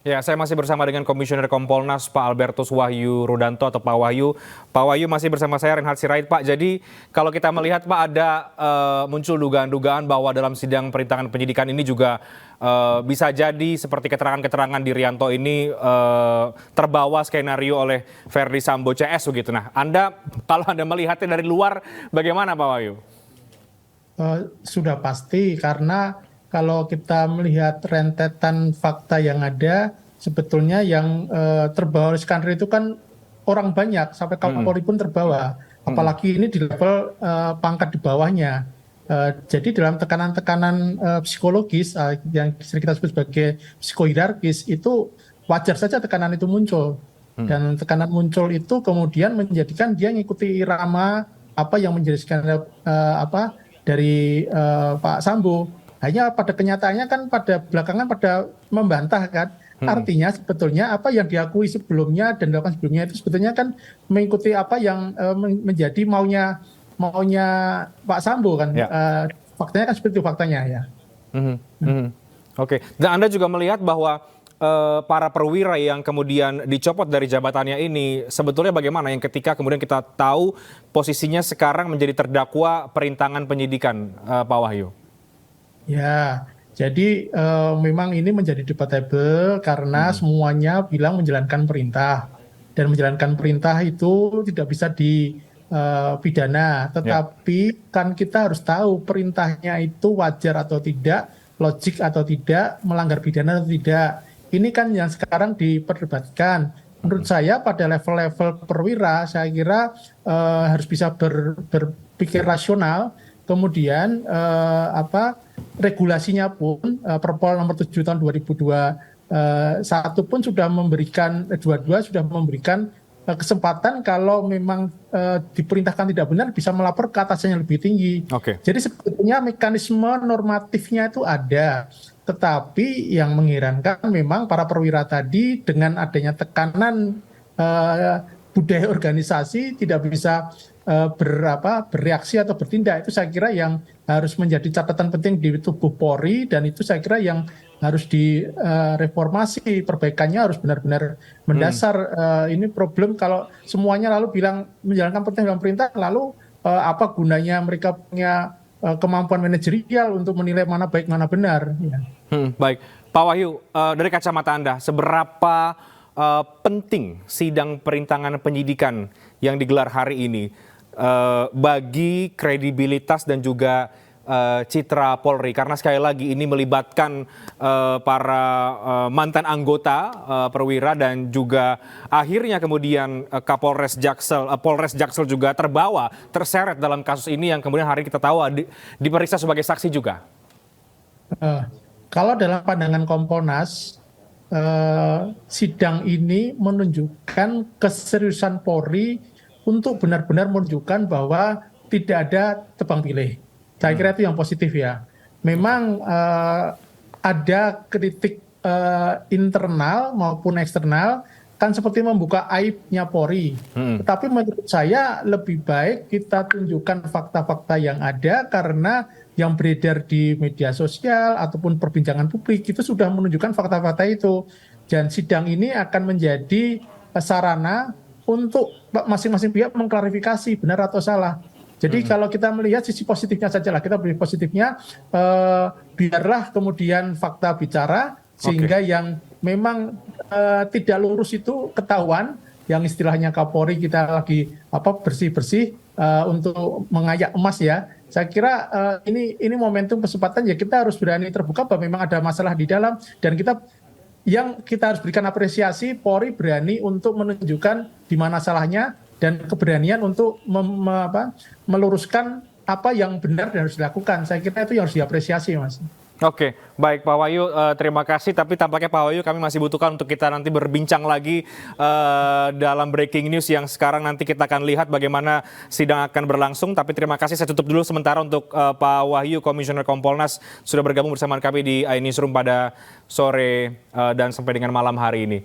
Ya, saya masih bersama dengan Komisioner Kompolnas Pak Albertus Wahyu Rudanto atau Pak Wahyu. Pak Wahyu masih bersama saya Reinhard Sirait. Pak, jadi kalau kita melihat Pak ada muncul dugaan-dugaan bahwa dalam sidang perintangan penyidikan ini juga bisa jadi seperti keterangan-keterangan di Rianto ini terbawa skenario oleh Verdi Sambo CS begitu. Nah, kalau Anda melihatnya dari luar bagaimana Pak Wahyu? Sudah pasti karena kalau kita melihat rentetan fakta yang ada, sebetulnya yang terbawa oleh skenario itu kan orang banyak, sampai Kapolri pun terbawa. Apalagi ini di level pangkat di bawahnya. Jadi dalam tekanan-tekanan psikologis yang sering kita sebut sebagai psikohierarkis, itu wajar saja tekanan itu muncul. Dan tekanan muncul itu kemudian menjadikan dia mengikuti irama apa yang menjadi skenario dari Pak Sambo. Hanya pada kenyataannya kan pada belakangan pada membantah kan. Artinya sebetulnya apa yang diakui sebelumnya dan dilakukan sebelumnya itu sebetulnya kan mengikuti apa yang menjadi maunya Pak Sambo kan. Ya. Faktanya kan seperti itu faktanya ya. Oke. Dan Anda juga melihat bahwa para perwira yang kemudian dicopot dari jabatannya ini sebetulnya bagaimana yang ketika kemudian kita tahu posisinya sekarang menjadi terdakwa perintangan penyidikan, Pak Wahyu? Ya, Jadi memang ini menjadi debatable karena semuanya bilang menjalankan perintah. Dan menjalankan perintah itu tidak bisa dipidana. Tetapi kan kita harus tahu perintahnya itu wajar atau tidak, logik atau tidak, melanggar pidana atau tidak. Ini kan yang sekarang diperdebatkan. Menurut saya pada level-level perwira, saya kira harus bisa berpikir rasional. Kemudian regulasinya pun Perpol nomor 7 tahun 2021 pun sudah memberikan 22 sudah memberikan kesempatan kalau memang diperintahkan tidak benar bisa melapor ke atasannya lebih tinggi. Jadi sebetulnya mekanisme normatifnya itu ada. Tetapi yang mengherankan memang para perwira tadi dengan adanya tekanan budaya organisasi tidak bisa bereaksi atau bertindak. Itu saya kira yang harus menjadi catatan penting di tubuh Polri, dan itu saya kira yang harus direformasi. Perbaikannya harus benar-benar mendasar. Ini problem kalau semuanya lalu bilang menjalankan perintah, lalu apa gunanya mereka punya kemampuan manajerial untuk menilai mana baik mana benar. Ya. Baik, Pak Wahyu, dari kacamata Anda, seberapa penting sidang perintangan penyidikan yang digelar hari ini bagi kredibilitas dan juga citra Polri, karena sekali lagi ini melibatkan para mantan anggota perwira dan juga akhirnya kemudian Polres Jaksel juga terseret dalam kasus ini yang kemudian hari kita tahu diperiksa sebagai saksi juga. Kalau dalam pandangan Kompolnas, sidang ini menunjukkan keseriusan Polri untuk benar-benar menunjukkan bahwa tidak ada tebang pilih. Saya kira itu yang positif ya. Memang ada kritik internal maupun eksternal, kan seperti membuka aibnya Polri. Tetapi menurut saya lebih baik kita tunjukkan fakta-fakta yang ada, karena yang beredar di media sosial ataupun perbincangan publik itu sudah menunjukkan fakta-fakta itu. Dan sidang ini akan menjadi sarana untuk masing-masing pihak mengklarifikasi benar atau salah. Jadi kalau kita melihat sisi positifnya saja lah, kita beri positifnya, biarlah kemudian fakta bicara, sehingga yang memang tidak lurus itu ketahuan, yang istilahnya Kapolri kita lagi bersih-bersih untuk mengayak emas ya. Saya kira ini momentum kesempatan ya, kita harus berani terbuka bahwa memang ada masalah di dalam, dan kita harus berikan apresiasi Polri berani untuk menunjukkan di mana salahnya dan keberanian untuk meluruskan apa yang benar dan harus dilakukan. Saya kira itu yang harus diapresiasi, Mas. Oke, baik Pak Wahyu, terima kasih. Tapi tampaknya Pak Wahyu kami masih butuhkan untuk kita nanti berbincang lagi dalam breaking news yang sekarang nanti kita akan lihat bagaimana sidang akan berlangsung. Tapi terima kasih, saya tutup dulu sementara untuk Pak Wahyu, Komisioner Kompolnas, sudah bergabung bersama kami di iNewsroom pada sore dan sampai dengan malam hari ini.